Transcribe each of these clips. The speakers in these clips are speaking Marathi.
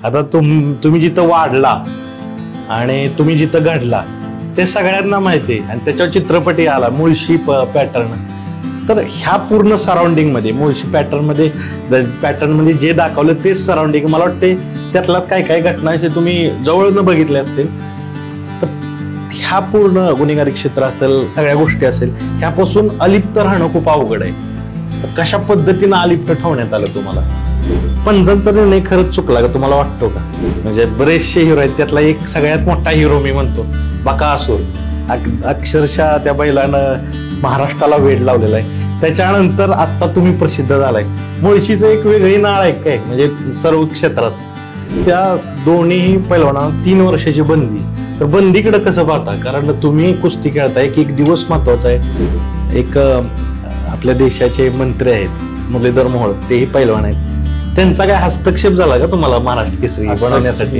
आता तुम्ही जिथं वाढला आणि तुम्ही जिथं घडला ते सगळ्यांना माहिती आहे, आणि त्याच्यावर चित्रपटही आला मुळशी पॅटर्न. तर ह्या पूर्ण सराउंडिंग मध्ये मुळशी पॅटर्न मध्ये जे दाखवलं तेच सराउंडिंग, मला वाटते त्यातला काय काय घटना असे तुम्ही जवळनं बघितल्या असतील. तर ह्या पूर्ण गुन्हेगारी क्षेत्र असेल, सगळ्या गोष्टी असेल, ह्यापासून अलिप्त राहणं खूप अवघड आहे. तर कशा पद्धतीनं अलिप्त ठेवण्यात आलं तुम्हाला? पंजांचा निर्णय खरंच चुकला का तुम्हाला वाटतो का? म्हणजे बरेचसे हिरो आहेत, त्यातला एक सगळ्यात मोठा हिरो मी म्हणतो बकासूर. अक्षरशः त्या बैलानं महाराष्ट्राला वेड लावलेला आहे. त्याच्यानंतर आता तुम्ही प्रसिद्ध झालाय. मुळशीचं एक वेगळी नाळ आहे काय, म्हणजे सर्व क्षेत्रात. त्या दोन्ही पैलवानांना 3 वर्षाची बंदी. तर बंदीकडे कसं पाहता? कारण तुम्ही कुस्ती खेळताय की एक दिवस महत्वाचा आहे. एक आपल्या देशाचे मंत्री आहेत मुरलीधर मोहोळ, तेही पैलवान आहेत. त्यांचा काय हस्तक्षेप झाला का तुम्हाला महाराष्ट्र केसरी बनवण्यासाठी?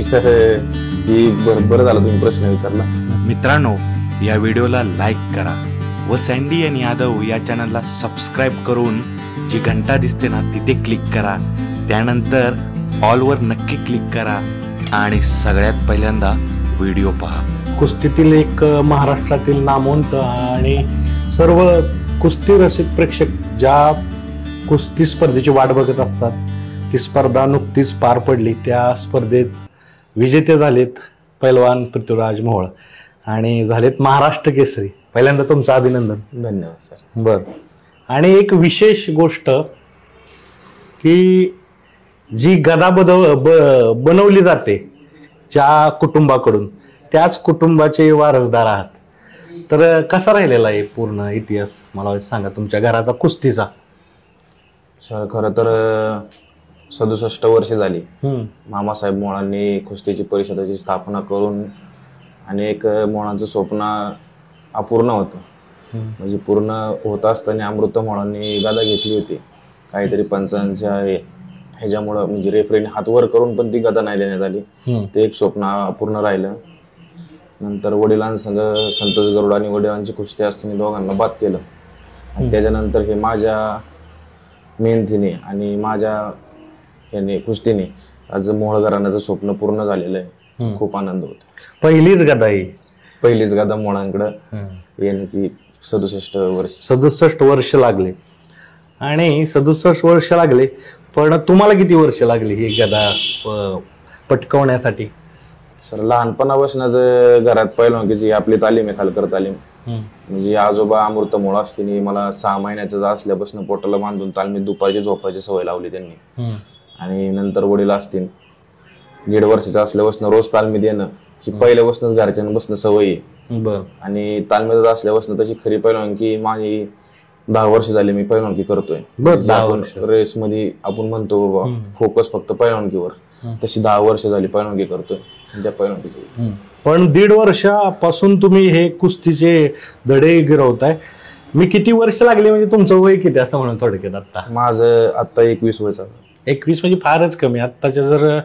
बरं झालं तुम्ही प्रश्न विचारला. मित्रांनो, या व्हिडिओला लाईक करा व सँडी आणि यादव या चॅनलला सबस्क्राईब करून जी घंटा दिसते ना तिथे क्लिक करा. त्यानंतर ऑलवर नक्की क्लिक करा आणि सगळ्यात पहिल्यांदा व्हिडिओ पहा. कुस्तीतील एक महाराष्ट्रातील नामवंत आणि सर्व कुस्ती रसिक प्रेक्षक ज्या कुस्ती स्पर्धेची वाट बघत असतात, ती स्पर्धा नुकतीच पार पडली. त्या स्पर्धेत विजेते झालेत पैलवान पृथ्वीराज मोहोळ आणि झालेत महाराष्ट्र केसरी. पहिल्यांदा तुमचं अभिनंदन. धन्यवाद सर. बर. आणि एक विशेष गोष्ट की जी गदा बनवली जाते ज्या कुटुंबाकडून, त्याच कुटुंबाचे वारसदार आहात. तर कसा राहिलेला आहे पूर्ण इतिहास मला सांगा तुमच्या घराचा कुस्तीचा? सर खरं तर 67 वर्षे झाली मामासाहेब मोहोळांनी कुस्तीची परिषदेची स्थापना करून, आणि एक मोहोळांचं स्वप्न अपूर्ण होतं. म्हणजे पूर्ण होत असताना अमृत मोहोळांनी गदा घेतली होती. काहीतरी पंचांच्या ह्याच्यामुळं, म्हणजे रेफरीने हात वर करून पण ती गदा नाही देण्यात आली. ते एक स्वप्न अपूर्ण राहिलं. नंतर वडिलांसंग संतोष गरुड आणि वडिलांची कुस्ती असताना दोघांना बाद केलं. आणि त्याच्यानंतर हे माझ्या मेहनतीने आणि माझ्या याने कुस्तीने आज मोहोळ घराण्याचं स्वप्न पूर्ण झालेलं आहे. खूप आनंद होतो. पहिलीच गदा ही, पहिलीच गदा मोहोळांकडे येण्याची 67 वर्ष लागले. आणि 67 वर्ष लागले, पण तुम्हाला किती वर्ष लागली ही गदा पटकवण्यासाठी? सर लहानपणापासूनच घरात पहिलवानकीची आपली तालीम आहे, खालकर तालीम. म्हणजे आजोबा अमृत मोहोळ असतील मला 6 महिन्याचं असल्यापासून पोटाला बांधून तालमीत दुपारची झोपायची सवय लावली त्यांनी. आणि नंतर वडील असतील 1.5 वर्षाचं असल्यापासून रोज तालमीत येणं ही पहिल्यापासूनच घरच्यांपासून सवय आहे. आणि तालमीत असल्यापासून तशी खरी पहिलवानकी माझी 10 वर्ष झाली मी पहिलवानकी करतोय. रेस मध्ये आपण म्हणतो बाबा फोकस फक्त पहिलवानकीवर, तशी 10 वर्ष झाली पहिलवानकी करतोय त्या पहिलवानकीची. पण 1.5 वर्षापासून तुम्ही हे कुस्तीचे धडे गिरवताय. मी किती वर्ष लागली म्हणजे तुमचं वय किती असं म्हणून थोडक्यात? आता माझं आता 21 वय चालू. 21 म्हणजे फारच कमी. आत्ताच्या जर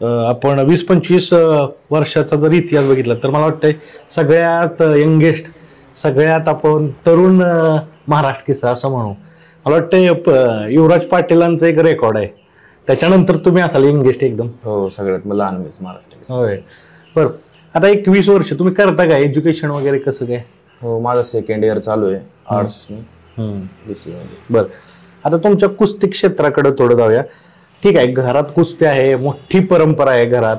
आपण 20-25 वर्षाचा जर इतिहास बघितला तर मला वाटतंय सगळ्यात यंगेस्ट, सगळ्यात आपण तरुण महाराष्ट्र केसरी असं म्हणू. मला वाटतंय युवराज पाटीलांचं एक रेकॉर्ड आहे, त्याच्यानंतर तुम्ही असाल यंगेस्ट एकदम. हो, सगळ्यात लहान महाराष्ट्र. होय. बरं, आता 21 वर्ष तुम्ही करता काय? एज्युकेशन वगैरे कसं काय? हो, माझं 2nd इयर चालू आहे आर्ट्स. बरं, आता तुमच्या कुस्ती क्षेत्राकडे थोडं जाऊया. ठीक आहे, घरात कुस्ती आहे, मोठी परंपरा आहे घरात.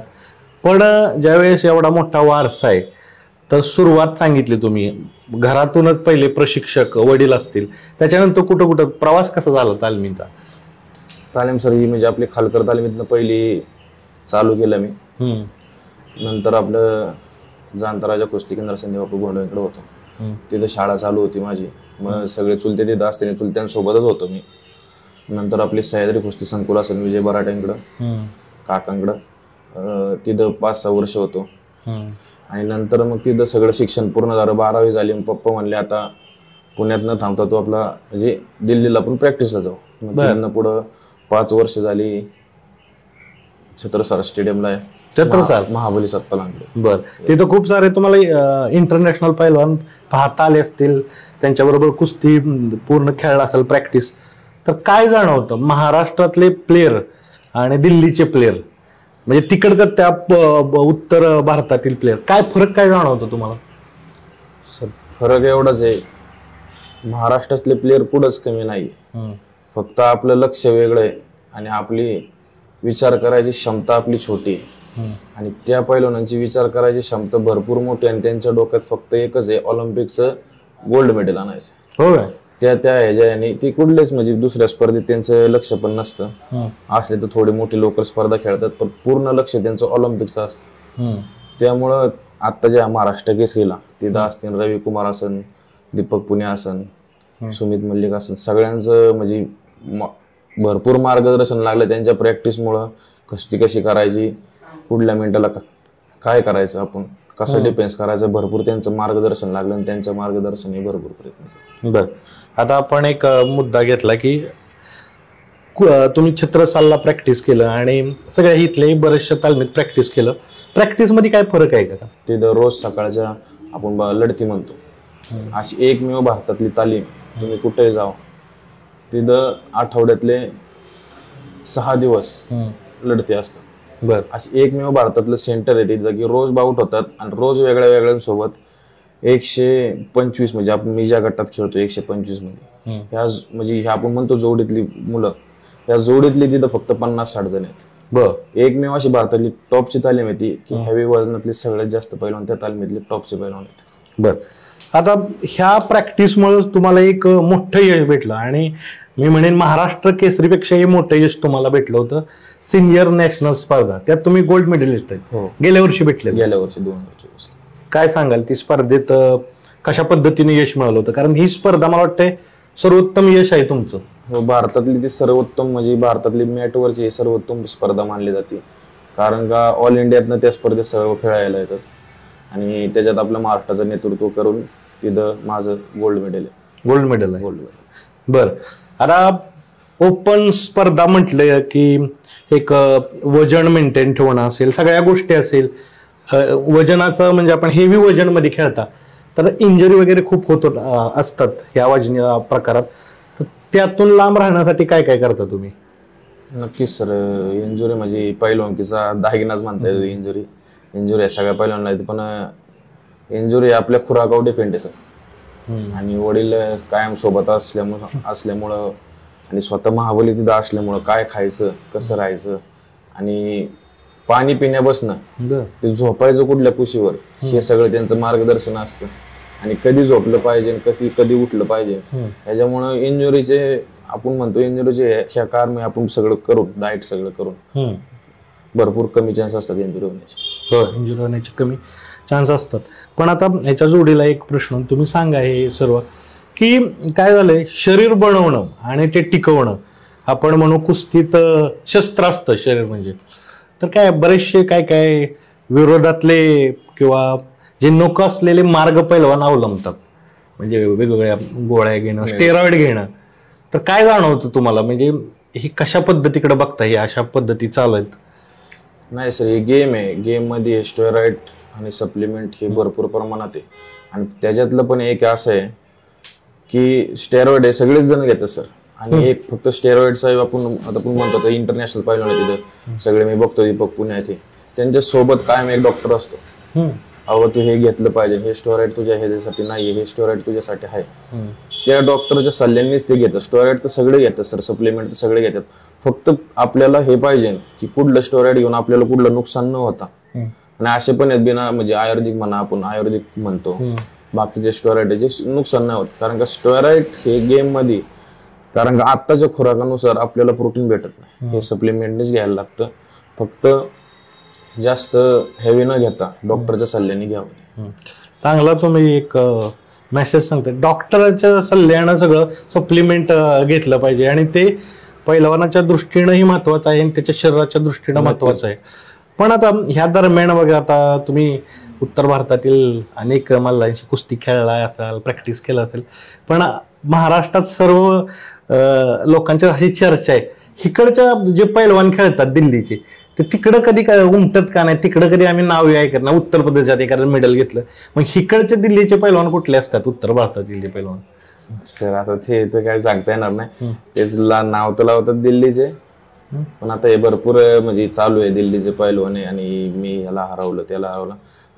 पण ज्यावेळेस एवढा मोठा वारसा आहे तर सुरुवात सांगितली तुम्ही घरातूनच, पहिले प्रशिक्षक वडील असतील, त्याच्यानंतर कुठं कुठं प्रवास कसा झाला तालमीचा? तालीम सर ही म्हणजे आपली खालकर तालमीतनं पहिली चालू केलं मी. नंतर आपलं जांतराजा कुस्ती केंद्र संजयबापू गोंडवेकडे होतो, तिथं शाळा चालू होती माझी. मग सगळे चुलते तिथं असते, चुलत्यांसोबतच होतो मी. नंतर आपली सह्याद्री कुस्ती संकुल असेल विजय बराट्यांकडं काकांकडं, तिथं 5-6 वर्ष होतो. आणि नंतर मग तिथं सगळं शिक्षण पूर्ण झालं, 12वी झाली. मग पप्पा म्हणले आता पुण्यात न थांबता तो आपला म्हणजे दिल्लीला पण प्रॅक्टिसला जाऊ. मग तिथनं पुढं 5 वर्ष झाली छत्रसाल स्टेडियमला आहे, छत्रसाल महाबली सत्पालांकडे. बरं, तिथं खूप सारे तुम्हाला इंटरनॅशनल पैलवान पाहता आले असतील, त्यांच्याबरोबर कुस्ती पूर्ण खेळला असेल प्रॅक्टिस. तर काय जाणवतं महाराष्ट्रातले प्लेयर आणि दिल्लीचे प्लेयर म्हणजे तिकडचं त्या उत्तर भारतातील प्लेयर काय फरक काय जाणवतो तुम्हाला? सर फरक एवढाच आहे, महाराष्ट्रातले प्लेयर पुढंच कमी नाही, फक्त आपलं लक्ष वेगळं आहे आणि आपली विचार करायची क्षमता आपली छोटी आहे. आणि त्या पैलवानांची विचार करायची क्षमता भरपूर मोठी आणि त्यांच्या डोक्यात फक्त एकच आहे, ऑलिम्पिकचं गोल्ड मेडल आणायचं. हो त्या ह्याच्या आणि ती कुठलेच म्हणजे दुसऱ्या स्पर्धेत त्यांचं लक्ष पण नसतं. असले तर थोडी मोठी लोकल स्पर्धा खेळतात, पण पूर्ण लक्ष त्यांचं ऑलिम्पिकचं असतं. त्यामुळं आता ज्या महाराष्ट्र केसरीला तिथं असतील रवी कुमार असन, दीपक पुणे असन, सुमित मल्लिक असन, सगळ्यांचं म्हणजे भरपूर मार्गदर्शन लागलं त्यांच्या प्रॅक्टिसमुळं. कुस्ती कशी करायची, पुढल्या मिनिटाला काय करायचं, आपण कसं डिफेन्स करायचं, भरपूर त्यांचं मार्गदर्शन लागलं आणि त्यांच्या मार्गदर्शनही भरपूर प्रयत्न. बर, आता आपण एक मुद्दा घेतला की तुम्ही छत्रसालला प्रॅक्टिस केलं आणि सगळ्या इथले बरेचशा तालमीत प्रॅक्टिस केलं. प्रॅक्टिस मध्ये काय फरक आहे का? तिथं रोज सकाळच्या आपण लढती म्हणतो, अशी एकमेव भारतातली तालीम, तुम्ही कुठेही जाओ तिथं आठवड्यातले 6 दिवस लढती असतात. बर, अशी एकमेव भारतातलं सेंटर आहे तिथं की रोज बाउट होतात आणि रोज वेगळ्या वेगळ्यांसोबत 125 म्हणजे आपण मी ज्या गटात खेळतो 125 मध्ये ह्या म्हणजे आपण म्हणतो जोडीतली मुलं, त्या जोडीतली तिथं फक्त 50-60 जण आहेत. बर, एकमेव अशी भारतातली टॉपची तालीम आहे ती की हेवी वजनातली सगळ्यात जास्त पैलवान त्या तालमीतले टॉपचे पैलवान आहेत. बर, आता ह्या प्रॅक्टिसमुळे तुम्हाला एक मोठं यश भेटलं आणि मी म्हणेन महाराष्ट्र केसरीपेक्षाही मोठं यश तुम्हाला भेटलं होतं. सिनियर नॅशनल स्पर्धा, त्यात तुम्ही गोल्ड मेडलिस्ट आहेत. हो, गेल्या वर्षी भेटले. गेल्या वर्षी 2024. काय सांगाल ती स्पर्धेत कशा पद्धतीने यश मिळालं होतं? कारण ही स्पर्धा मला वाटतंय सर्वोत्तम यश आहे तुमचं. हो, भारतातली ती सर्वोत्तम म्हणजे भारतातली मॅटवरची सर्वोत्तम स्पर्धा मानली जाते, कारण का ऑल इंडियातनं त्या स्पर्धेत सर्व खेळायला येतात आणि त्याच्यात आपल्या महाराष्ट्राचं नेतृत्व करून तिथं माझं गोल्ड मेडल आहे. गोल्ड मेडल आहे. Gold medal. बर, आता ओपन स्पर्धा म्हटलं की एक वजन मेंटेन ठेवणं असेल, सगळ्या गोष्टी असेल, वजनाचं म्हणजे आपण हेवी वजन मध्ये खेळता तर इंजरी वगैरे खूप होत असतात ह्या वजनी प्रकारात. तर त्यातून लांब राहण्यासाठी काय काय करता तुम्ही? नक्कीच सर, इंजुरी म्हणजे पैलवानकीचा दागिनाच म्हणता येतो. इंजुरी सगळ्या पैलवानला येते, पण इंजुरी आपल्या खुराकावर डिपेंड आहे सर. आणि वडील कायम सोबत असल्यामुळं आणि स्वतः महाबली तिथं असल्यामुळं काय खायचं, कसं राहायचं आणि पाणी पिण्यापासनं ते झोपायचं कुठल्या कुशीवर, हे सगळं त्यांचं मार्गदर्शन असतं. आणि कधी झोपलं पाहिजे, कधी उठलं पाहिजे, ह्याच्यामुळं इंजुरीचे आपण म्हणतो इंजुरीचे ह्या कारण आपण सगळं करून डाएट सगळं करून भरपूर कमी चान्स असतात इंजुरी होण्याचे. हो, इंजुरी होण्याचे कमी चान्स असतात. पण आता ह्याच्या जोडीला एक प्रश्न तुम्ही सांगा, हे सर्व की काय झालंय, शरीर बनवणं आणि ते टिकवणं, आपण म्हणू कुस्तीत शस्त्र असतं शरीर म्हणजे, तर काय बरेचसे काय विरोधातले किंवा जे नको असलेले मार्ग पैलवान अवलंबतात, म्हणजे वेगवेगळ्या गोळ्या घेणं, स्टेरॉइड घेणं. तर काय जाणवतं तुम्हाला, म्हणजे ही कशा पद्धतीकडे बघता, ही अशा पद्धती चालत? नाही सर, ही गेम आहे, गेम मध्ये स्टेरॉइड आणि सप्लिमेंट हे भरपूर प्रमाणात आहे. आणि त्याच्यातलं पण एक असं आहे की स्टेरॉइड हे सगळेच जण घेतात सर, आणि एक फक्त स्टेरॉइडचा आपण म्हणतो इंटरनॅशनल पैलवान आहे तिथं सगळे, मी बघतो दीपक पुणे आहे, त्यांच्या सोबत कायम एक डॉक्टर असतो. अहो तू हे घेतलं पाहिजे, हे स्टेरॉइड तुझ्या ह्याच्यासाठी नाही, हे स्टेरॉइड तुझ्यासाठी आहे. त्या डॉक्टरच्या सल्ल्यानेच ते घेतात. स्टेरॉइड तर सगळे घेतात सर, सप्लिमेंट तर सगळे घेतात, फक्त आपल्याला हे पाहिजे की कुठलं स्टेरॉइड घेऊन आपल्याला कुठलं नुकसान न होता. आणि असे पण आहेत बिना म्हणजे आयुर्वेदिक म्हणा, आपण आयुर्वेदिक म्हणतो, बाकीचे स्टेरॉइड जे नुकसान नाही होत. कारण का स्टेरॉइड हे गेम मध्ये, कारण का आत्ताच्या खुराकानुसार आपल्याला प्रोटीन भेटत नाही, हे सप्लिमेंटनेच घ्यायला लागतं. फक्त जास्त हेवी न घेता डॉक्टरच्या सल्ल्याने घ्यावं. चांगला तुम्ही एक मेसेज सांगता, डॉक्टरच्या सल्ल्यानं सगळं सप्लिमेंट घेतलं पाहिजे आणि ते पैलवानाच्या दृष्टीनंही महत्वाचं आहे आणि त्याच्या शरीराच्या दृष्टीनं महत्वाचं आहे. पण आता ह्या दरम्यान बघा, आता तुम्ही उत्तर भारतातील अनेक मल्लांची कुस्ती खेळला असाल, प्रॅक्टिस केला असेल, पण महाराष्ट्रात सर्व लोकांची अशी चर्चा आहे, इकडच्या जे पैलवान खेळतात दिल्लीचे, ते तिकडं कधी काय उमटत का नाही, तिकडं कधी आम्ही नाव ऐकत ना, उत्तर प्रदेशात एखादं मेडल घेतलं, मग इकडचे दिल्लीचे पैलवान कुठले असतात, उत्तर भारतातील पैलवान? सर आता ते तर काही सांगता येणार नाही, तेच नाव तर लावतात दिल्लीचे, पण आता हे भरपूर म्हणजे चालू आहे, दिल्लीचे पैलवान आहे आणि मी ह्याला हरवलं त्याला हरवलं,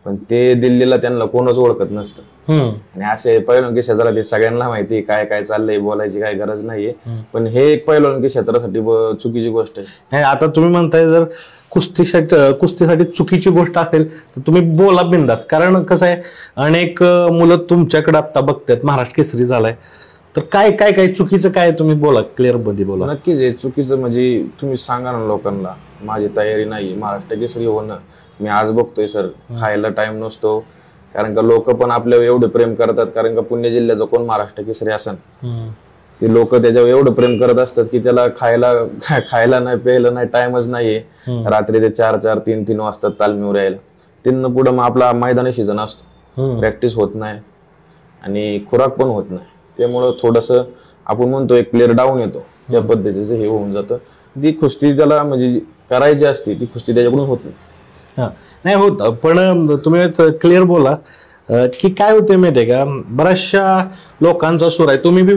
पण ते दिल्लीला त्यांना कोणच ओळखत नसतं. आणि असे पैलवानकी क्षेत्रात ते सगळ्यांना माहिती काय काय चाललंय, बोलायची काय गरज नाहीये. पण हे एक पैलवानकी क्षेत्रासाठी चुकीची गोष्ट आहे. आता तुम्ही म्हणताय जर कुस्तीसाठी चुकीची गोष्ट असेल तर तुम्ही बोला बिंदास, कारण कसं आहे अनेक मुलं तुमच्याकडे आता बघतात, महाराष्ट्र केसरी झालाय, तर काय काय काय चुकीचं काय तुम्ही बोला, क्लिअर मध्ये बोला. नक्कीच आहे चुकीचं, म्हणजे तुम्ही सांगा ना लोकांना माझी तयारी नाही महाराष्ट्र केसरी होणं. मी आज बघतोय सर खायला टाइम नसतो, कारण का लोक पण आपल्यावर एवढे प्रेम करतात, कारण का पुणे जिल्ह्याचं कोण महाराष्ट्र केसरी असन, ते लोक त्याच्यावर एवढं प्रेम करत असतात की त्याला खायला नाही प्यायला नाही टाइमच नाहीये. रात्रीचे 4-4, 3-3 वाजता तालमीवर यायला. तिथनं पुढे मग आपला मैदानी सीझन असतो, प्रॅक्टिस होत नाही आणि खुराक पण होत नाही. त्यामुळं थोडस आपण म्हणतो एक प्लेअर डाऊन येतो, त्या पद्धतीचं हे होऊन जातं. ती कुस्ती त्याला म्हणजे करायची असते, ती कुस्ती त्याच्याकडून होत नाही होत. पण तुम्ही क्लिअर बोला की काय होते माहितीये का, बऱ्याचशा लोकांचा सूर आहे, तुम्ही बी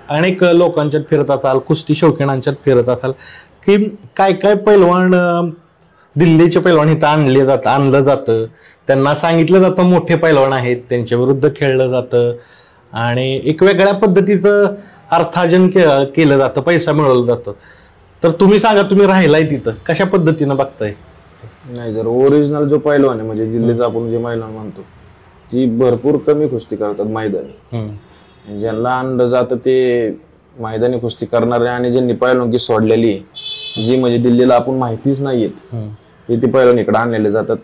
अनेक लोकांच्यात फिरत असाल, कुस्ती शौकीनांच्यात फिरत असाल, की काय काय पैलवान दिल्लीचे पैलवान इथं आणलं जातं, त्यांना सांगितलं जातं मोठे पैलवान आहेत, त्यांच्या विरुद्ध खेळलं जातं आणि एक वेगळ्या पद्धतीचं अर्थार्जन केलं जातं, पैसा मिळवला जातो. तर तुम्ही सांगा, तुम्ही राहिलाय तिथं, कशा पद्धतीनं बघताय? नाही, जर ओरिजिनल जो पैलवान आहे म्हणजे दिल्लीचा आपण जे पैलवान म्हणतो, ती भरपूर कमी कुस्ती करतात मैदानी. ज्यांना आणलं जातं ते मैदानी कुस्ती करणारे आणि ज्यांनी पैलवानकी सोडलेली जी म्हणजे दिल्लीला आपण माहितीच नाहीयेत, ते पैलवान इकडे आणलेले जातात.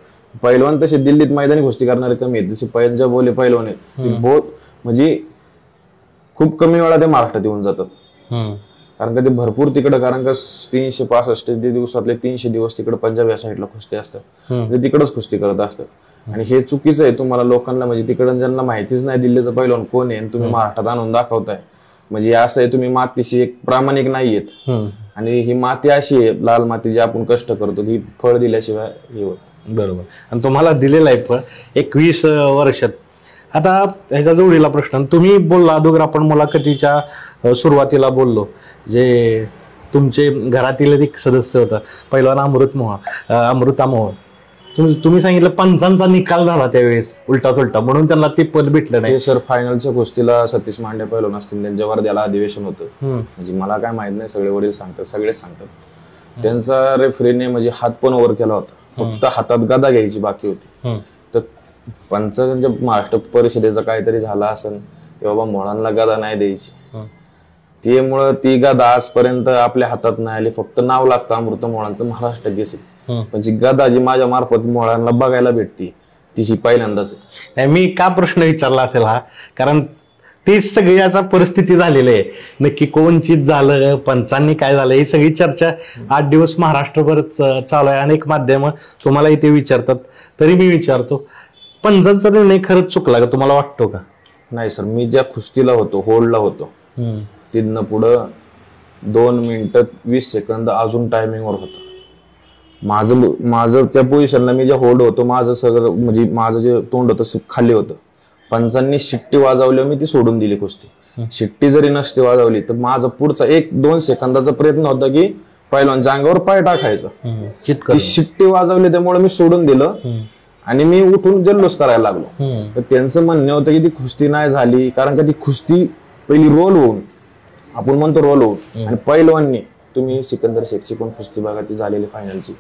पैलवान तसे दिल्लीत मैदानी कुस्ती करणारे कमी आहेत, जसे पंजाबवाले पैलवान आहेत ते बहुत म्हणजे खूप कमी वेळा ते महाराष्ट्रात येऊन जातात. कारण का ते भरपूर तिकडं, कारण का 365 दिवसातले 300 दिवस तिकडे पंजाब या साईडला कुस्ती असतात, ते तिकडच कुस्ती करत असतात. आणि हे चुकीचं आहे. तुम्हाला लोकांना म्हणजे तिकडं ज्यांना माहितीच नाही दिल्लीचं पैलवान कोण आहे, तुम्ही महाराष्ट्रात आणून दाखवताय, म्हणजे असं आहे तुम्ही मातीशी एक प्रामाणिक नाहीयेत. आणि ही माती अशी आहे, लाल माती जी आपण कष्ट करतो, ही फळ दिल्याशिवाय हे होत. बरोबर. आणि तुम्हाला दिलेलं आहे फळ 21 वर्षात. आता ह्याच्या जोडीला प्रश्न, तुम्ही बोलला अगोदर आपण मुलाखतीच्या सुरुवातीला बोललो, जे तुमचे घरातील एक सदस्य होता पैलवान अमृता मोहोळ, तुम्ही सांगितलं पंचांचा निकाल झाला त्यावेळेस उलटा सुलटा, म्हणून त्यांना ते पद भेटलं नाही. सर फायनलच्या कुस्तीला सतीश मांडे पैलवान असतील, त्यांच्या वर्ध्याला अधिवेशन होतं, म्हणजे मला काय माहित नाही, सगळे वडील सांगतात, सगळेच सांगतात. त्यांचा रेफरीने म्हणजे हात पण वर केला होता, फक्त हातात गदा घ्यायची बाकी होती. तर पंचांच्या महाराष्ट्र परिषदेचा काहीतरी झाला असेल की बाबा मोळांना गदा नाही द्यायची, त्यामुळं ती गदा आजपर्यंत आपल्या हातात नाही आली. फक्त नाव लागतं अमृता मोळांचं महाराष्ट्र केसरी, पण जी गदा जी माझ्या मार्फत मोळांना बघायला भेटती ती ही पहिल्यांदाच आहे. मी का प्रश्न विचारला असेल हा, कारण तीच सगळी आता परिस्थिती झालेली आहे, नक्की कोण चीज झालं, पंचांनी काय झालं, ही सगळी चर्चा 8 दिवस महाराष्ट्रभर चालू आहे. अनेक माध्यम तुम्हाला इथे विचारतात, तरी मी विचारतो, पंचांचा निर्णय खरंच चुकला का, तुम्हाला वाटतो का? नाही सर, मी ज्या कुस्तीला होतो, होल्डला होतो, तिथनं पुढं 2 मिनिटं 20 सेकंद अजून टायमिंगवर होतं. माझं त्या पोझिशनला मी जे होल्ड होतो, माझं सगळं म्हणजे माझं जे तोंड होतं खाली होतं. पंचांनी शिट्टी वाजवली, मी ती सोडून दिली कुस्ती. शिट्टी जरी नसती वाजवली तर माझा पुढचा 1-2 सेकंदाचा प्रयत्न होता की पैलवानच्या अंगावर पाय टाकायचा. ती शिट्टी वाजवली त्यामुळे मी सोडून दिलं आणि मी उठून जल्लोष करायला लागलो. तर त्यांचं म्हणणं होतं की ती कुस्ती नाही झाली, कारण का ती कुस्ती पहिली रोल होऊन, आपण म्हणतो रोल होऊन, आणि पैलवाननी, तुम्ही सिकंदर शेखची पण कुस्ती बघायची झालेली फायनलची,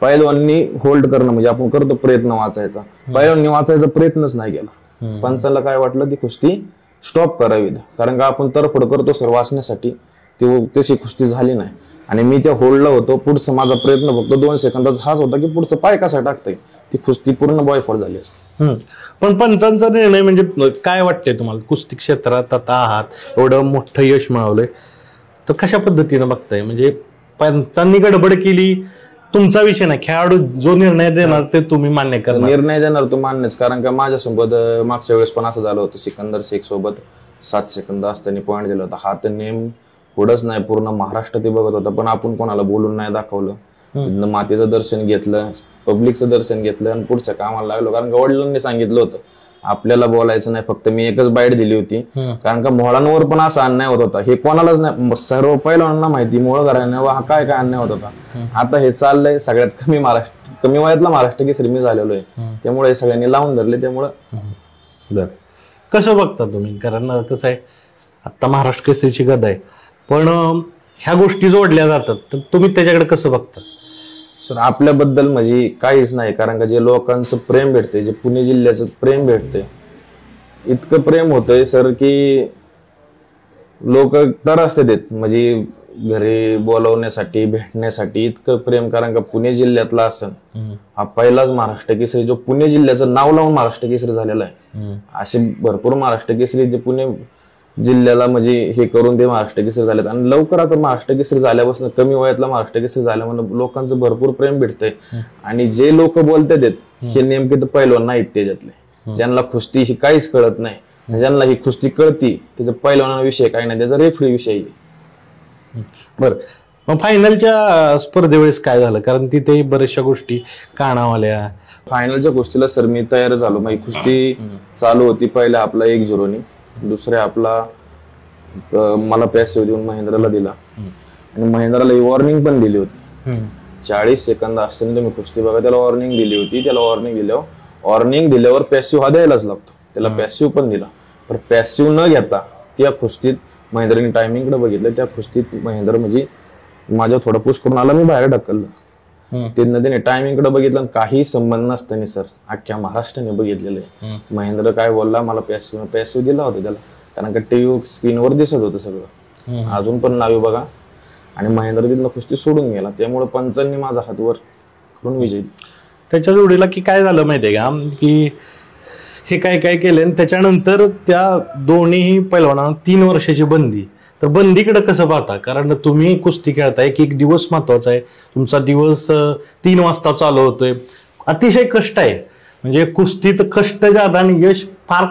पैलवाननी होल्ड करणं म्हणजे आपण करतो प्रयत्न वाचायचा, पैलवाननी वाचायचा प्रयत्नच नाही केला. पंचाला काय वाटलं ती कुस्ती स्टॉप करावी, कारण का आपण तरफड करतो सर वाचण्यासाठी, ती तशी कुस्ती झाली नाही. आणि मी त्या होल्डला होतो, पुढचा माझा प्रयत्न फक्त 2 सेकंदाचा हाच होता की पुढचं पाय कसा टाकतंय, ती कुस्ती पूर्ण बॉयफॉल झाली असते. पण पंचांचा निर्णय म्हणजे काय वाटतंय तुम्हाला, कुस्ती क्षेत्रात आता आहात, एवढं मोठं यश मिळवलंय, तर कशा पद्धतीनं बघताय? म्हणजे पंचांनी गडबड केली, तुमचा विषय नाही, खेळाडू जो निर्णय देणार ते तुम्ही मान्य करणार. निर्णय देणार तो मान्यच, कारण का माझ्यासोबत मागच्या वेळेस पण असं झालं होतं, सिकंदर शेख सोबत 7 सेकंद असताना पॉईंट दिला होता. हा तर नेम पुढंच नाही, पूर्ण महाराष्ट्र ते बघत होता, पण आपण कोणाला बोलून नाही दाखवलं. मातीचं दर्शन घेतलं, पब्लिकचं दर्शन घेतलं आणि पुढच्या कामाला लागलो, कारण का वडिलांनी सांगितलं होतं आपल्याला बोलायचं नाही, फक्त मी एकच बाईट दिली होती. कारण का मोहळांवर पण असा अन्याय होत होता, हे कोणालाच नाही, सर्व पहिल्यांना माहिती मोळ घराण्यावर हा काय काय अन्याय होत होता. आता हे चाललंय, सगळ्यात कमी वयातला महाराष्ट्र केसरी मी झालेलो आहे, त्यामुळे हे सगळ्यांनी लावून धरले. त्यामुळे कसं बघता तुम्ही, कारण कसं आहे आता महाराष्ट्र केसरीची गदा आहे, पण ह्या गोष्टी जोडल्या जातात, तर तुम्ही त्याच्याकडे कसं बघता? सर आपल्याबद्दल म्हणजे काहीच नाही, कारण का जे लोकांचं प्रेम भेटते, जे पुणे जिल्ह्याचं प्रेम भेटते, इतकं प्रेम होतंय सर की लोक तरसते देत, म्हणजे घरी बोलवण्यासाठी भेटण्यासाठी इतकं प्रेम. कारण का पुणे जिल्ह्यातला असन हा पहिलाच महाराष्ट्र केसरी जो पुणे जिल्ह्याचं नाव लावून महाराष्ट्र केसरी झालेला आहे. असे भरपूर महाराष्ट्र केसरी जे पुणे जिल्ह्याला म्हणजे हे करून ते महाराष्ट्र केसरी झालेत, आणि लवकर आता महाराष्ट्र केसरी झाल्यापासून कमी वयातला महाराष्ट्र केसरी झाल्यामुळे लोकांचं भरपूर प्रेम भेटतंय. आणि जे लोक बोलतात हे नेमके तर पैलवान नाहीत त्याच्यातले, ज्यांना कुस्ती ही काहीच कळत नाही, ज्यांना ही कुस्ती कळती त्याचं पैलवानाविषयी काही नाही, त्याचा रेफरी विषयी. बरं, मग फायनलच्या स्पर्धेवेळेस काय झालं? कारण तिथे बऱ्याचशा गोष्टी कानावाल्या. फायनलच्या कुस्तीला सर मी तयार झालो, माझी कुस्ती चालू होती. पहिला आपला 1-0 दुसऱ्या आपला मला पॅसिव्ह देऊन महेंद्राला दिला, आणि महेंद्राला वॉर्निंग पण दिली होती. 40 सेकंद असताना तुम्ही कुस्ती बघा, त्याला वॉर्निंग दिली होती. त्याला वॉर्निंग दिल्यावर पॅसिव्ह हा द्यायलाच लागतो, त्याला पॅसिव्ह पण दिला. पण पॅसिव्ह न घेता त्या कुस्तीत महेंद्रने टायमिंगकडे बघितलं, त्या कुस्तीत महेंद्र म्हणजे माझ्या थोडा पुश करून आला, मी बाहेर ढकललं. त्याने टायमिंगकडे बघितलं, काही संबंध नसताना सर अख्ख्या महाराष्ट्राने बघितलेलं आहे. महेंद्र काय बोलला, मला पॅसिव्ह दिला होता त्याला, कारण का टीव्ही स्क्रीनवर दिसत होतं सगळं, अजून पण नावे बघा. आणि महेंद्र तिथनं कुस्ती सोडून गेला, त्यामुळे पंचांनी माझा हातवर करून विजय. त्याच्या जोडीला की काय झालं माहितीये का, की हे काय काय केलं, आणि त्याच्यानंतर त्या दोन्ही पैलवानांना 3 वर्षाची बंदी. तर बंदीकडे कसं पाहता? कारण तुम्ही कुस्ती खेळताय, एक दिवस महत्वाचा आहे, तुमचा दिवस 3 वाजता चालू होतोय, अतिशय कष्ट आहे. म्हणजे कुस्तीत कष्ट जादा आणि यश फार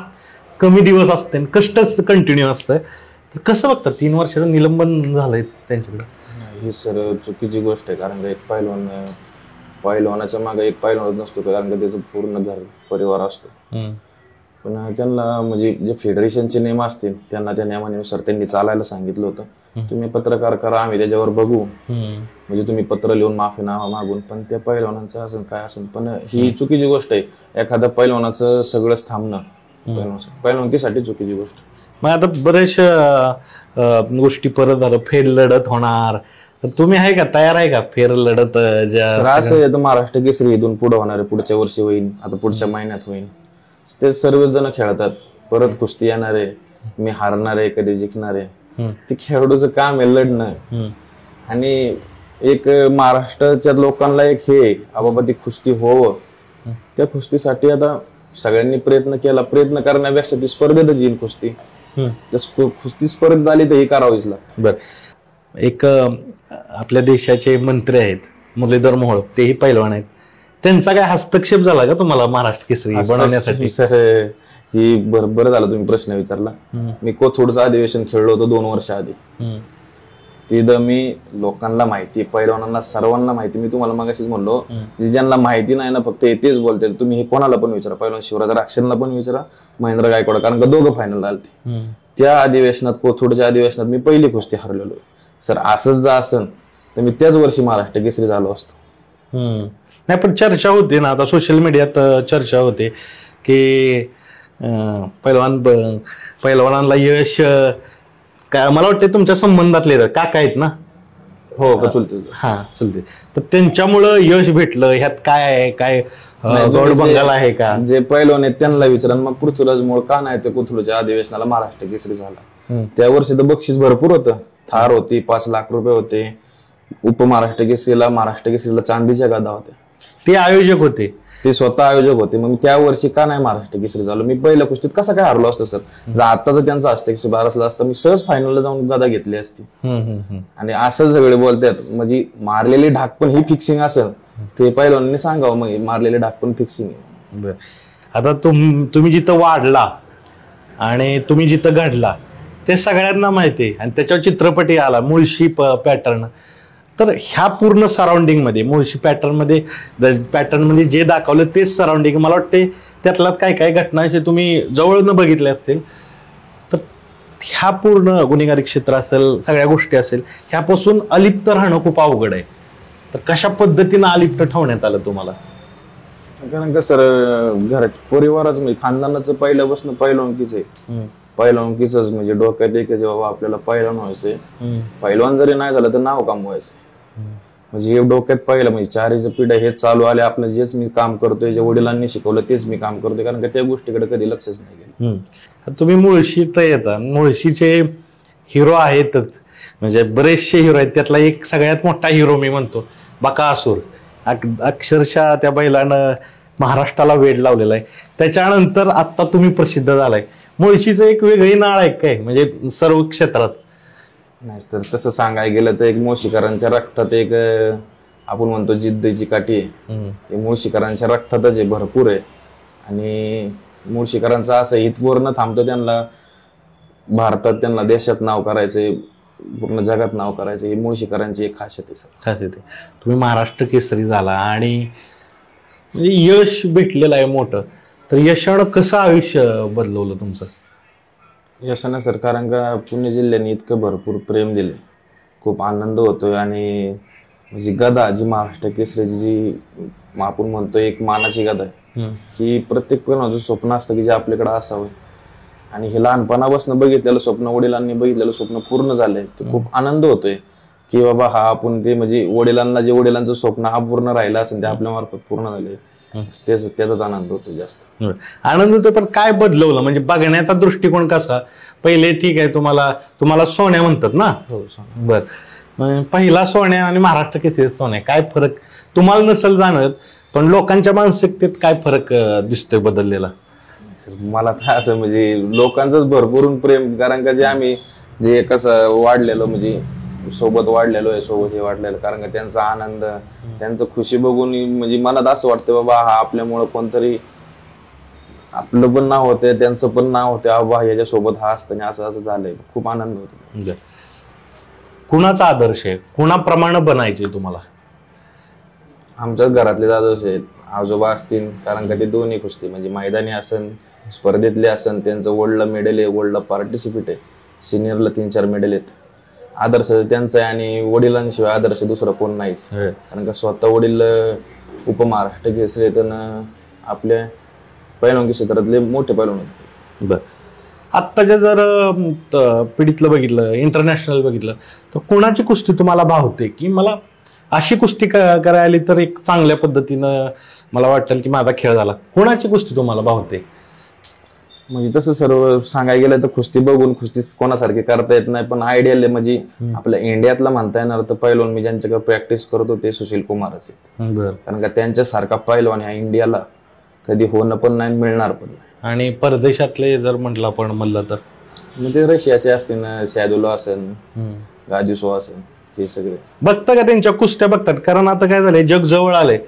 कमी दिवस असते, कष्टच कंटिन्यू असतं. तर कसं बघता 3 वर्षाचं निलंबन झालंय त्यांच्याकडे? ही सर चुकीची गोष्ट आहे, कारण का एक पैलवानाच्या मागे एक पैलवान नसतो, कारण का त्याचं पूर्ण घर परिवार असतो. पण त्यांना म्हणजे जे फेडरेशनचे नियम असतील त्यांना त्या नियमानुसार त्यांनी चालायला सांगितलं होतं. तुम्ही पत्रकार करा, आम्ही त्याच्यावर बघू, म्हणजे तुम्ही पत्र लिहून माफीनामा मागून. पण त्या पैलवानांचं असं काय असेल, पण ही चुकीची गोष्ट आहे. एखाद्या पैलवानाचं सगळंच थांबणं पैलवानकीसाठी चुकीची गोष्ट. मग आता बऱ्याचशा गोष्टी परत झालं, फेर लढत होणार, तर तुम्ही आहे का, तयार आहे का फेर लढत? असं आहे महाराष्ट्र केसरी इथून पुढे होणार आहे, पुढच्या वर्षी होईल, आता पुढच्या महिन्यात होईल. ते सर्वच जण खेळतात, परत कुस्ती येणार आहे, मी हारणार आहे, कधी जिंकणार आहे. ते खेळाडूचं काम आहे लढणं. आणि एक महाराष्ट्राच्या लोकांना एक हे बाबा ती कुस्ती होवं, त्या कुस्तीसाठी आता सगळ्यांनी प्रयत्न केला. प्रयत्न करण्यापेक्षा ती स्पर्धेतच येईल कुस्ती, कुस्ती स्पर्धेत आली तर ही करावीच लागते. बर, एक आपल्या देशाचे मंत्री आहेत मुरलीधर मोहोळ, तेही पैलवान आहेत, त्यांचा काय हस्तक्षेप झाला का तुम्हाला महाराष्ट्र केसरी बनवण्यासाठी? सर ही बरं झालं तुम्ही प्रश्न विचारला. मी कोथरूडचं अधिवेशन खेळलो होतो 2 वर्ष आधी. तिथं मी लोकांना माहिती, पैलवानांना सर्वांना माहिती. मी तुम्हाला मगाशीच म्हणलो, ज्यांना माहिती नाही ना फक्त तेच बोलते. तुम्ही हे कोणाला पण विचारा, पैलवान शिवराज राक्षणला पण विचारा, महेंद्र गायकवाड, कारण का दोघं फायनल आलते. त्या अधिवेशनात, कोथरूडच्या अधिवेशनात मी पहिली कुस्ती हरलेलो. सर असंच जा असन तर मी त्याच वर्षी महाराष्ट्र केसरी झालो असतो. नाही, पण चर्चा होते ना आता सोशल मीडियात, चर्चा होते की पैलवानांना यश काय, मला वाटतं तुमच्या संबंधातले काका आहेत ना? हो का, चुलते. हा, चुलते. तर त्यांच्यामुळं यश भेटलं, ह्यात काय आहे, काय गौड बंगाल आहे का? जे पैलवान आहेत त्यांना विचारा. मग पृथ्वीराजमुळे का नाही ते कोथरूडच्या अधिवेशनाला महाराष्ट्र केसरी झाला? त्या वर्षी तर बक्षीस भरपूर होतं, थार होती, 5 लाख रुपये होते. उपमहाराष्ट्र केसरीला चांदीच्या गदा होत्या. ते आयोजक होते, ते स्वतः आयोजक होते. मग त्या वर्षी का नाही महाराष्ट्र केसरी झालो? मी पहिल्या कुस्तीत कसा काय हरलो असतो सर? जर आताच त्यांचा हस्तक्षेप बारसला असता मी सहज फायनलला जाऊन गदा घेतली असती. आणि असं सगळे बोलतात, म्हणजे मारलेली ढाक पण ही फिक्सिंग असेल, ते पहिल्यांदा सांगावं, मग मारलेले ढाक पण फिक्सिंग. आता तुम्ही जिथं वाढला आणि तुम्ही जिथं घडला ते सगळ्यांना माहिती आहे, आणि त्याच्यावर चित्रपटही आला, मुळशी पॅटर्न. तर ह्या पूर्ण सराउंडिंग मध्ये मुळशी पॅटर्न मध्ये जे दाखवलं तेच सराउंडिंग, मला वाटते त्यातला काय काय घटना असे तुम्ही जवळनं बघितल्या असतील. तर ह्या पूर्ण गुन्हेगारी क्षेत्र असेल, सगळ्या गोष्टी असेल, ह्यापासून अलिप्त राहणं खूप अवघड आहे. तर कशा पद्धतीनं अलिप्त ठेवण्यात आलं तुम्हाला? कारण का सर, परिवाराच म्हणजे खानदानाचं पहिल्यापासून पहिलवानकीच आहे. पहिलवानकीच म्हणजे डोक्यात एक बाबा आपल्याला पहिलवान व्हायचंय. पहिलवान जरी नाही झालं तर नाव कमवायचं. म्हणजे हे डोक्यात पहिलं म्हणजे चारीचं पिढ्या हेच चालू आले. आपलं जेच मी काम करतोय, जे वडिलांनी शिकवलं तेच मी काम करतोय, कारण का त्या गोष्टीकडे कधी लक्षच नाही गेलं. तुम्ही मुळशीत येता, मुळशीचे हिरो आहेतच, म्हणजे बरेचसे हिरो आहेत. त्यातला एक सगळ्यात मोठा हिरो मी म्हणतो बकासूर. अक्षरशः त्या बैलानं महाराष्ट्राला वेड लावलेला आहे. त्याच्यानंतर आता तुम्ही प्रसिद्ध झालाय. मुळशीचं एक वेगळी नाळ आहे काय, म्हणजे सर्व क्षेत्रात? नाही तर तसं सांगायला गेलं तर एक मुळशीकरांच्या रक्तात एक आपण म्हणतो जिद्दीची काठी आहे. मुळशीकरांच्या रक्तातच आहे, भरपूर आहे. आणि मुळशीकरांचं असं हितभर न थांबतं, त्यांना भारतात, त्यांना देशात नाव करायचंय, पूर्ण जगात नाव करायचं. ही मुळशीकरांची एक खासियत आहे. तुम्ही महाराष्ट्र केसरी झाला आणि म्हणजे यश भेटलेलं आहे मोठं. तर यशानं कसं आयुष्य बदलवलं तुमचं? यशानं सर, कारण का पुणे जिल्ह्याने इतकं भरपूर प्रेम दिले, खूप आनंद होतोय. आणि म्हणजे गदा जी महाराष्ट्र केसरीची जी आपण म्हणतो एक मानाची गदा आहे, ही प्रत्येक कोणाचं स्वप्न असतं की जे आपल्याकडे असावं. आणि हे लहानपणापासून बघितलेलं स्वप्न, वडिलांनी बघितलेलं स्वप्न पूर्ण झालंय. तर खूप आनंद होतोय की बाबा हा आपण ते म्हणजे वडिलांना जे वडिलांचं स्वप्न अपूर्ण राहिलं असेल ते आपल्या मार्फत पूर्ण झाले, त्याचाच आनंद होतो जास्त. आनंद होतो. पण काय बदलवलं म्हणजे बघण्याचा दृष्टिकोन कसा? पहिले ठीक आहे, तुम्हाला सोन्या म्हणतात ना? बर. पहिला सोन्या आणि महाराष्ट्र केसरी सोन्या, काय फरक तुम्हाला नसेल जाणत, पण लोकांच्या मानसिकतेत काय फरक दिसतोय बदललेला? मला तर असं म्हणजे लोकांचंच भरपूर प्रेम, कारण का जे आम्ही जे कसं वाढलेलो, म्हणजे सोबत वाढलेलो आहे, सोबत हे वाढलेलं, कारण का त्यांचा आनंद, त्यांचं खुशी बघून म्हणजे मनात असं वाटतं बाबा हा आपल्यामुळं कोणतरी आपलं पण नाव होते, त्यांचं पण नाव होते, बाबा याच्यासोबत हा असताना असं असं झालंय. खूप आनंद होतो. कुणाचा आदर्श आहे, कुणाप्रमाणे बनायचे तुम्हाला? आमच्या घरातले आदर्श आहेत, आजोबा असतील, कारण का ते दोन्ही कुस्ती म्हणजे मैदानी असन, स्पर्धेतले असन, त्यांचं वर्ल्डला मेडल आहे, वर्ल्डला पार्टिसिपेट आहे, सिनियरला 3-4 मेडल आहेत. आदर्श त्यांचा आहे. आणि वडिलांशिवाय आदर्श दुसरा कोण नाहीच, कारण का स्वतः वडील उपमहाराष्ट्र केसरी तर आपल्या पैलवानकी क्षेत्रातले मोठे पैलवान होते. बर. आत्ताच्या जर पिढीतलं बघितलं, इंटरनॅशनल बघितलं, तर कोणाची कुस्ती तुम्हाला भावते की मला अशी कुस्ती करायला आली तर एक चांगल्या पद्धतीनं मला वाटेल की माझा खेळ झाला? कोणाची कुस्ती तुम्हाला भावते? म्हणजे तसं सर्व सांगायला गेलं तर कुस्ती बघून कुस्ती कोणासारखी करता येत नाही, पण आयडियल म्हणजे आपल्या इंडियातला म्हणता येणार तर पैलवान मी ज्यांच्याकडे प्रॅक्टिस करतो ते सुशील कुमारच आहेत. कारण का त्यांच्यासारखा पैलवान ह्या इंडियाला कधी होणं पण नाही, मिळणार पण नाही. आणि परदेशातले जर म्हटलं आपण म्हणलं तर म्हणजे रशियाचे असतील, सॅदुला असेल, गाजुसो असेल, हे सगळे बघता का त्यांच्या कुस्त्या बघतात? कारण आता काय झालंय, जग जवळ आलंय,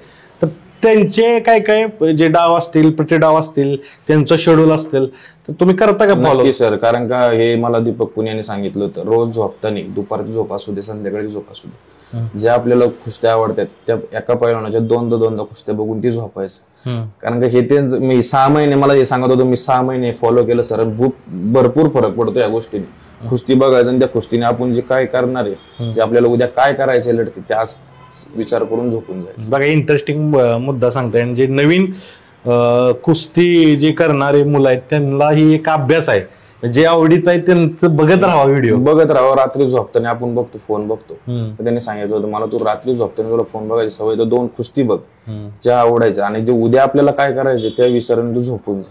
तर त्यांचे काय काय जे डाव असतील, प्रतिडाव असतील, त्यांचं शेड्यूल असतील, तर तुम्ही करता का फॉलो? सर, कारण का हे मला दीपक पुण्याने सांगितलं होतं, रोज झोपताना दुपारची झोप असू दे, संध्याकाळची झोप असू दे, जे आपल्याला कुस्त्या आवडतात त्या एका पैलवानाच्या दोनदा कुस्त्या बघून ती झोपायचं. कारण का हे त्यांचं मी 6 महिने मला हे सांगत होतो, मी 6 महिने फॉलो केलं सर. भरपूर फरक पडतो या गोष्टीने. कुस्ती बघायचं आणि त्या कुस्तीने आपण जे काय करणार आहे, जे आपल्याला उद्या काय करायचं लढते, ते आज विचार करून झोपून जायचं. बघा, इंटरेस्टिंग मुद्दा सांगताय. आणि जे नवीन कुस्ती जे करणारे मुलं आहेत त्यांना ही एक अभ्यास आहे, जे आवडीत आहे त्यांचं बघत राहा, व्हिडिओ बघत राहा. रात्री झोपताना आपण बघतो, फोन बघतो, त्यांनी सांगितलं होतं मला, तू रात्री झोपताना तुला फोन बघायची सवय, तर 2 कुस्ती बघ ज्या आवडायच्या, आणि जे उद्या आपल्याला काय करायचे त्या विचाराने तू झोपून जा.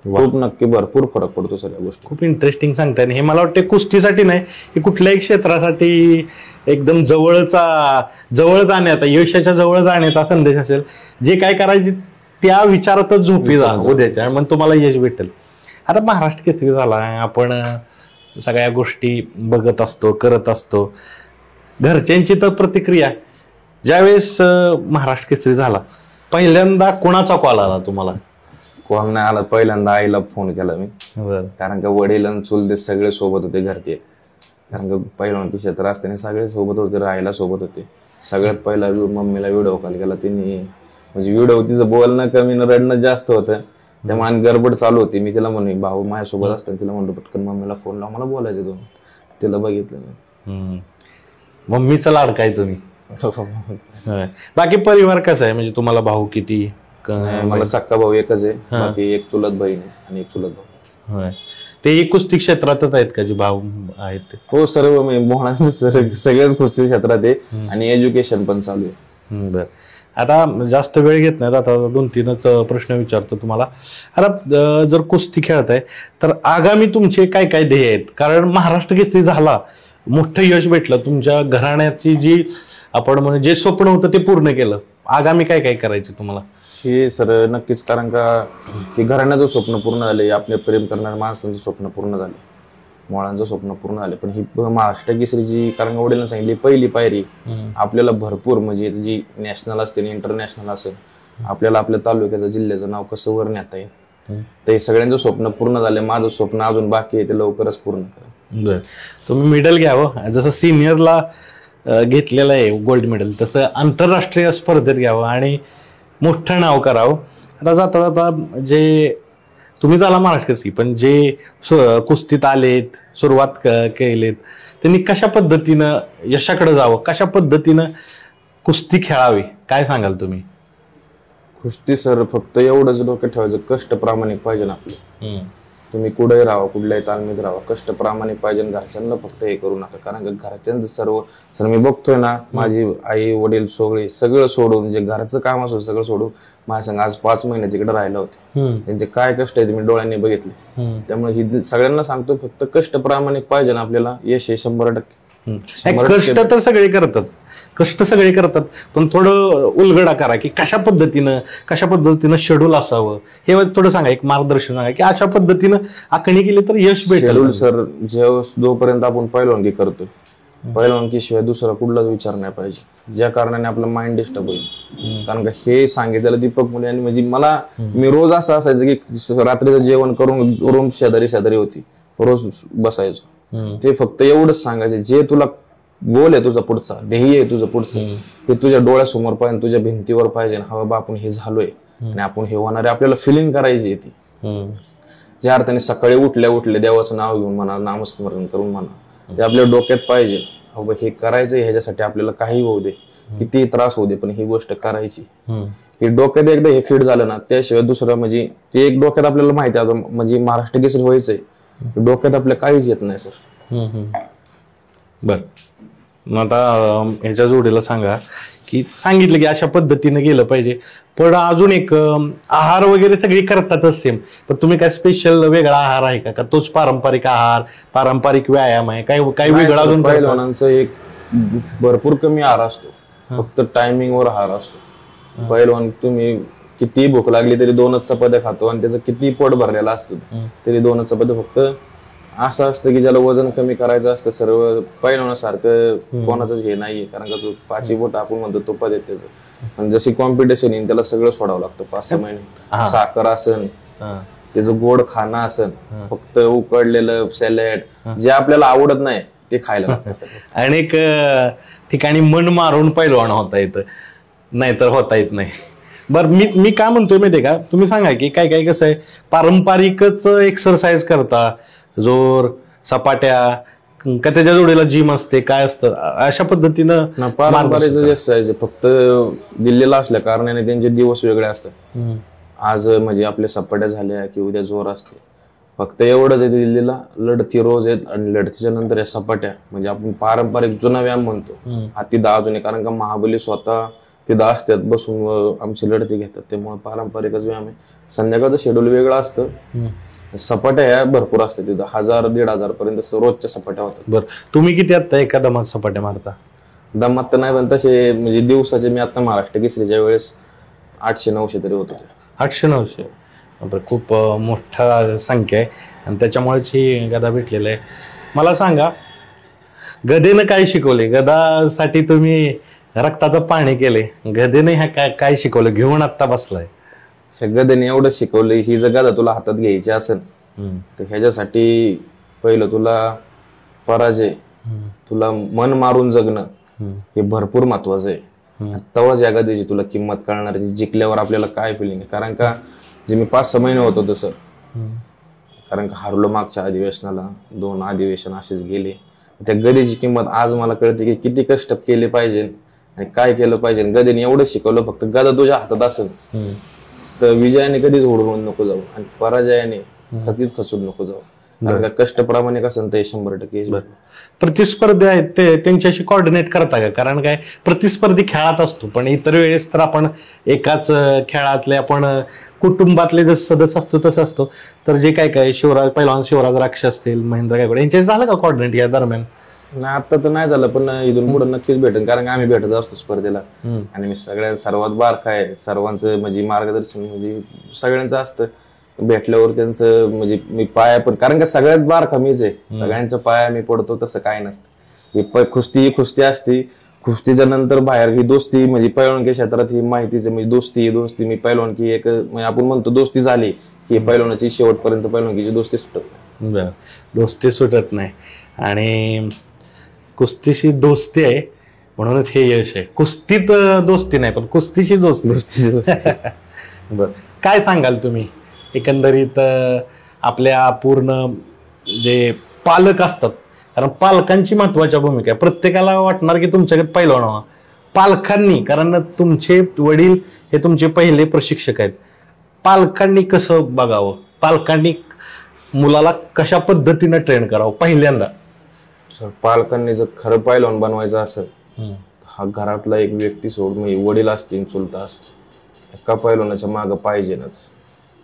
खूप नक्की भरपूर फरक पडतो सगळ्या गोष्टी. खूप इंटरेस्टिंग सांगताय. हे मला वाटतं कुस्तीसाठी नाही, हे कुठल्याही क्षेत्रासाठी एकदम जवळ जाण्याचा, यशाच्या जवळ जाण्याचा संदेश असेल. जे काय करायचे त्या विचारातच झोपी जा उद्याच्या, मग तुम्हाला यश भेटेल. आता महाराष्ट्र केसरी झाला, आपण सगळ्या गोष्टी बघत असतो, करत असतो. घरच्यांची तर प्रतिक्रिया, ज्यावेळेस महाराष्ट्र केसरी झाला पहिल्यांदा कोणाचा कॉल आला तुम्हाला? कॉल नाही आला, पहिल्यांदा आईला फोन केला मी. कारण का वडील आणि चुलते सगळे सोबत होते घरचे. कारण का पहिलवानकी क्षेत्र असताना सगळे सोबत होते, राहायला सोबत होते. सगळ्यात पहिला मम्मीला व्हिडिओ कॉल केला तिने, म्हणजे व्हिडिओ तिचं बोलणं कमी न रडणं जास्त होतं. त्यामुळे आणि गडबड चालू होती. मी तिला म्हणून भाऊ माझ्यासोबत असताना तिला म्हणतो पटकन मम्मीला फोन लाव, मला बोलायचं दोन. तिला बघितलं मी. मम्मीचा लाडका आहे तुम्ही. होय. बाकी परिवार कसा आहे, म्हणजे तुम्हाला भाऊ किती? मला सक्का भाऊ एकच आहे, बाकी एक चुलत बहीण आहे आणि एक चुलत भाऊ. होय. ते कुस्ती क्षेत्रातच आहेत का जे भाऊ आहेत ते? हो, सर्व मोहनाचं सगळ्याच कुस्ती क्षेत्रात आहे आणि एज्युकेशन पण चालू आहे. बर, आता जास्त वेळ घेत नाहीत, आता 2-3च प्रश्न विचारतो तुम्हाला. आता जर कुस्ती खेळताय तर आगामी तुमचे काय काय ध्येय आहेत? कारण महाराष्ट्र केसरी झाला, मोठं यश भेटलं, तुमच्या घराण्याची जी आपण म्हणजे जे स्वप्न होतं ते पूर्ण केलं. आगामी काय काय करायचे तुम्हाला? हे सर नक्कीच, कारण का हे घराण्याचं स्वप्न पूर्ण झाले, आपले प्रेम करणाऱ्या माणसांचं स्वप्न पूर्ण झाले, मुळांचं स्वप्न पूर्ण झाले. पण ही महाराष्ट्र केसरीची, कारण का वडिलांना सांगितली पहिली पायरी आपल्याला भरपूर म्हणजे जी नॅशनल असते इंटरनॅशनल असेल, आपल्याला आपल्या तालुक्याचं जिल्ह्याचं नाव कसं वर नेता येईल, तर हे सगळ्यांचं स्वप्न पूर्ण झाले. माझं स्वप्न अजून बाकी आहे, ते लवकरच पूर्ण करेल. बर, तुम्ही मेडल घ्यावं, जसं सिनियरला घेतलेलं आहे गोल्ड मेडल, तसं आंतरराष्ट्रीय स्पर्धेत घ्यावं आणि मोठं नाव करावं. आता जाता जाता जे तुम्ही झाला महाराष्ट्र केसरी, पण जे कुस्तीत आलेत, सुरुवात केलेत, त्यांनी कशा पद्धतीनं यशाकडे जावं, कशा पद्धतीनं कुस्ती खेळावी, काय सांगाल तुम्ही? कुस्ती सर फक्त एवढंच डोक्यात ठेवायचं, कष्ट प्रामाणिक पाहिजे ना आपलं. तुम्ही कुठेही राहा, कुठल्याही तालमीत राहा, कष्ट प्रामाणिक पाहिजे. घरच्यांना फक्त हे करू नका, कारण का घरच्यांचं सर्व सर मी बघतोय ना, माझी आई वडील सगळं सोडून, जे घरचं काम असो सगळं सोडून माझ्या संग आज 5 महिने तिकडे राहिला होते. त्यांचे काय कष्ट आहे ते मी डोळ्यांनी बघितले. त्यामुळे ही सगळ्यांना सांगतो, फक्त कष्ट प्रामाणिक पाहिजे ना आपल्याला, यश हे 100%. कष्ट तर सगळे करतात, कष्ट सगळे करतात, पण थोडं उलगडा करा की कशा पद्धतीनं शेड्यूल असावं, हे थोडं सांगा, एक मार्गदर्शन सांगा की अशा पद्धतीनं आखणी केली तर यश भेटेल. शेड्यूल सर, जोपर्यंत आपण पहिलवानगी करतोय, पहिलवानगी शिवाय दुसरा कुठलाच विचार नाही पाहिजे, ज्या कारणाने आपलं माइंड डिस्टर्ब होईल. कारण का हे सांगितलेलं दीपक मुले, आणि म्हणजे मला मी रोज असं असायचं की रात्रीचं जेवण करून रूम शेजारी होती, रोज बसायचो. ते फक्त एवढंच सांगायचे, जे तुला गोल आहे तुझा पुढचा, ध्येय आहे तुझं पुढचं, हे तुझ्या डोळ्यासमोर पाहिजे, तुझ्या भिंतीवर पाहिजे. हा बाबा आपण हे झालोय आणि आपण हे होणार आहे, आपल्याला फिलिंग करायची ती. ज्या अर्थाने सकाळी उठल्या देवाचं नाव घेऊन म्हणा, नामस्मरण करून म्हणा, ते आपल्या डोक्यात पाहिजे. बाबा हे करायचंय, ह्याच्यासाठी आपल्याला काही होऊ दे, किती त्रास होऊ दे, पण ही गोष्ट करायची. हे डोक्यात एकदा हे फिट झालं ना, त्याशिवाय दुसरं म्हणजे ते एक डोक्यात आपल्याला माहिती आहे, म्हणजे महाराष्ट्र केसरी व्हायचंय, डोक्यात आपल्या काहीच येत नाही सर. बर, आता ह्याच्या जोडीला सांगा की सांगितलं की अशा पद्धतीने गेलं पाहिजे, पण अजून एक आहार वगैरे सगळी करतातच सेम, पण तुम्ही काय स्पेशल वेगळा आहार आहे का? दोच पारंपरिक आहार, पारंपरिक व्यायाम आहे, काय वेगळा अजून? पहिलवानांचं एक भरपूर कमी आहार असतो, फक्त टायमिंग वर आहार असतो. पहिलवान तुम्ही किती भूक लागली तरी 2च चपात्या खातो, आणि त्याचं किती पोट भरलेलं असतं तरी 2च चपात्या. फक्त असं असतं की ज्याला वजन कमी करायचं असतं, सर्व पहिलवानासारखं कोणाचंच हे नाहीये, कारण का तो 5 बोट आपण म्हणतो तो पद त्याचं. आणि जशी कॉम्पिटिशन येईल त्याला सगळं सोडावं लागतं 5-6 महिने. साखर असन, त्याचं गोड खाणं असन, फक्त उकडलेलं सॅलड, जे आपल्याला आवडत नाही ते खायला लागतं. अनेक ठिकाणी मन मारून पहिलवान होता येतं, नाहीतर होता येत नाही. बरं, मी काय म्हणतोय माहितीये का, तुम्ही सांगा की काय कसं आहे, पारंपरिकच एक्सरसाइज करता, जोर, सपाट्या का त्याच्या जोडीला जिम असते, काय असतं, अशा पद्धतीनं? पारंपरिक एक्सरसाइज फक्त दिल्लीला असल्या कारणाने त्यांचे दिवस वेगळे असतात. आज म्हणजे आपल्या सपाट्या झाल्या की उद्या जोर असते, फक्त एवढंच आहे दिल्लीला, लढती रोज आहेत, आणि लढतीच्या नंतर या सपाट्या, म्हणजे आपण पारंपरिक जुना व्यायाम म्हणतो, हा तिथं अजून आहे. कारण का महाबली स्वतः तिथं असतात बसून आमची लढती घेतात, त्यामुळे पारंपरिकच व्यायाम आहे. संध्याकाळचं शेड्यूल वेगळं असतं. सपाट्या ह्या भरपूर असतात तिथं, 1000-1500 पर्यंत रोजच्या सपाट्या होतात. बरं, तुम्ही किती आता एका दमात सपाट्या मारता? दमात तर नाही, पण तसे म्हणजे दिवसाचे मी आता महाराष्ट्र केसरीच्या वेळेस 800-900 तरी होत होते. 800-900, खूप मोठा संख्या आहे, आणि त्याच्यामुळेच ही गदा भेटलेला आहे. मला सांगा, गदेनं काय शिकवले? गदासाठी तुम्ही रक्ताचं पाणी केले, गदेने ह्या काय शिकवलं घेऊन आता बसलाय? गदेने एवढं शिकवलं, ही जर गदा तुला हातात घ्यायची असेल तर ह्याच्यासाठी पहिलं तुला पराजय तुला मन मारून जगणं हे भरपूर महत्वाचं आहे. तेव्हाच या गदेची तुला किंमत कळणार, जिंकल्यावर आपल्याला काय फिलिंग आहे. कारण का जे मी 5-6 महिने होतो तसं, कारण का हारलो मागच्या अधिवेशनाला, 2 अधिवेशन असेच गेले. त्या गदेची किंमत आज मला कळते की किती कष्ट केले पाहिजे आणि काय केलं पाहिजे. गदेने एवढं शिकवलं, फक्त गदा तुझ्या हातात असेल तर विजयाने कधीच ओढून नको जाऊ आणि पराजयाने कधीच खचून नको जाऊ. कारण का कष्टप्रमाणे कसं ते 100% यश. प्रतिस्पर्धी आहेत ते त्यांच्याशी कोऑर्डिनेट करता का? कारण काय प्रतिस्पर्धी खेळात असतो, पण इतर वेळेस तर आपण एकाच खेळातले आपण कुटुंबातले जसं सदस्य असतो तसं असतो. तर जे काय काय पहिलवान शिवराज राक्ष असतील, महेंद्र गायकवाड यांच्याशी झालं का कोऑर्डिनेट या दरम्यान? नाही आता तर नाही झालं, पण इथून पुढे नक्कीच भेटेल. कारण का आम्ही भेटत असतो स्पर्धेला आणि मी सर्वात बारका आहे. सर्वांचं म्हणजे मार्गदर्शन म्हणजे सगळ्यांचं असतं. भेटल्यावर त्यांचं म्हणजे मी पाया पण, कारण का सगळ्यात बारका मीच आहे, सगळ्यांचं पाया मी पडतो तसं काय नसतं. कुस्ती असती, कुस्तीच्या नंतर बाहेर ही दोस्ती म्हणजे पैलवानकी क्षेत्रात ही माहितीच आहे. म्हणजे दोस्ती मी पैलवानकी एक म्हणजे आपण म्हणतो दोस्ती झाली की पैलवानाची शेवटपर्यंत पैलवानकीची दोस्ती सुटत नाही. दोस्ती सुटत नाही आणि कुस्तीशी दोस्ती आहे म्हणूनच हे यश आहे. कुस्तीत दोस्ती नाही पण कुस्तीशी दोस्ती. बर, काय सांगाल तुम्ही एकंदरीत आपल्या पूर्ण जे पालक असतात, कारण पालकांची महत्वाची भूमिका आहे. प्रत्येकाला वाटणार की तुमच्याकडे पैलवान व्हावं, पालकांनी, कारण तुमचे वडील हे तुमचे पहिले प्रशिक्षक आहेत. पालकांनी कसं बघावं, पालकांनी मुलाला कशा पद्धतीनं ट्रेन करावं पहिल्यांदा? पालकांनी जर खरं पैलवान बनवायचं असेल, हा घरातला एक व्यक्ती सोड, म्हणजे वडील असतील, चुलता असेल, एका पैलवानाच्या मागं पाहिजेनच.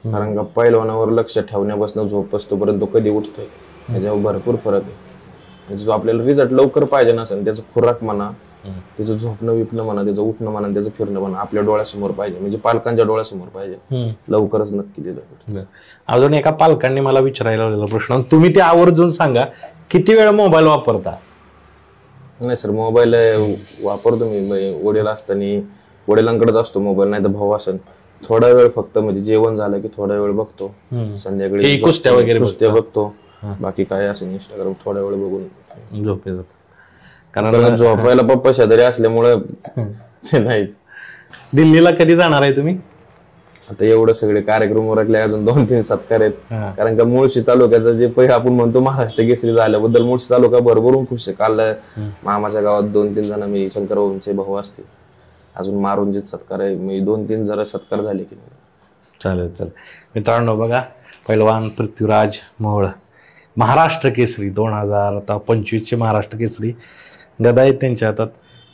कारण का पैलवानावर लक्ष ठेवण्यापासून झोप असतोपर्यंत तो कधी उठतोय त्याच्यावर भरपूर फरक आहे. जो आपल्याला रिझल्ट लवकर पाहिजे नसेल, त्याचं खुराक म्हणा, त्याचं झोपणं विपणं म्हणा, त्याचं उठणं म्हणा, त्याचं फिरणं म्हणा आपल्या डोळ्यासमोर पाहिजे, म्हणजे पालकांच्या डोळ्यासमोर पाहिजे, लवकरच नक्की दिलं. अजून एका पालकांनी मला विचारायला लावलेला प्रश्न, तुम्ही ते आवर्जून सांगा, किती वेळ मोबाईल वापरता? नाही सर, मोबाईल वापरतो मी. वडील असताना वडिलांकडेच असतो मोबाईल, नाही तर भाऊ असेल थोडा वेळ फक्त, म्हणजे जेवण झालं की थोडा वेळ बघतो, संध्याकाळी कुस्त्या वगैरे बघतो, बाकी काय असेल इंस्टाग्राम थोडा वेळ बघून झोपे. कारण झोपायला पप्पा शेजारी असल्यामुळे नाहीच. दिल्लीला कधी जाणार आहे तुम्ही? आता एवढं सगळे कार्यक्रम उरकले, अजून 2-3 सत्कार आहेत. कारण का मुळशी तालुक्याचं जे पहिले आपण म्हणतो महाराष्ट्र केसरी झाल्याबद्दल मुळशी तालुका भरभरून खुश आहे. काल मामाच्या गावात 2-3 जण, मी शंकरभाऊंचे भाऊ असतील, अजून मारून जे सत्कार आहे, मी 2-3 जरा सत्कार झाले की नाही. चालेल. मित्रांनो बघा, पैलवान पृथ्वीराज मोहोळ महाराष्ट्र केसरी 2025 महाराष्ट्र केसरी गदा आहेत त्यांच्या हातात.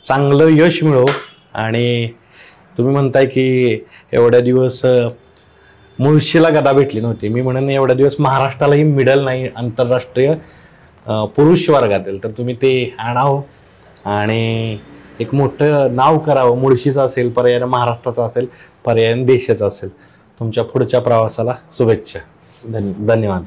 चांगलं यश मिळो. आणि तुम्ही म्हणताय की एवढ्या दिवस मुळशीला गदा भेटली नव्हती, मी म्हणून एवढ्या दिवस महाराष्ट्रालाही मिडल नाही आंतरराष्ट्रीय पुरुष वर्गातील, तर तुम्ही ते आणावं आणि एक मोठं नाव करावं. मुळशीचं असेल, पर्याय महाराष्ट्राचं असेल, पर्याय देशाचं असेल. तुमच्या पुढच्या प्रवासाला शुभेच्छा. धन्यवाद.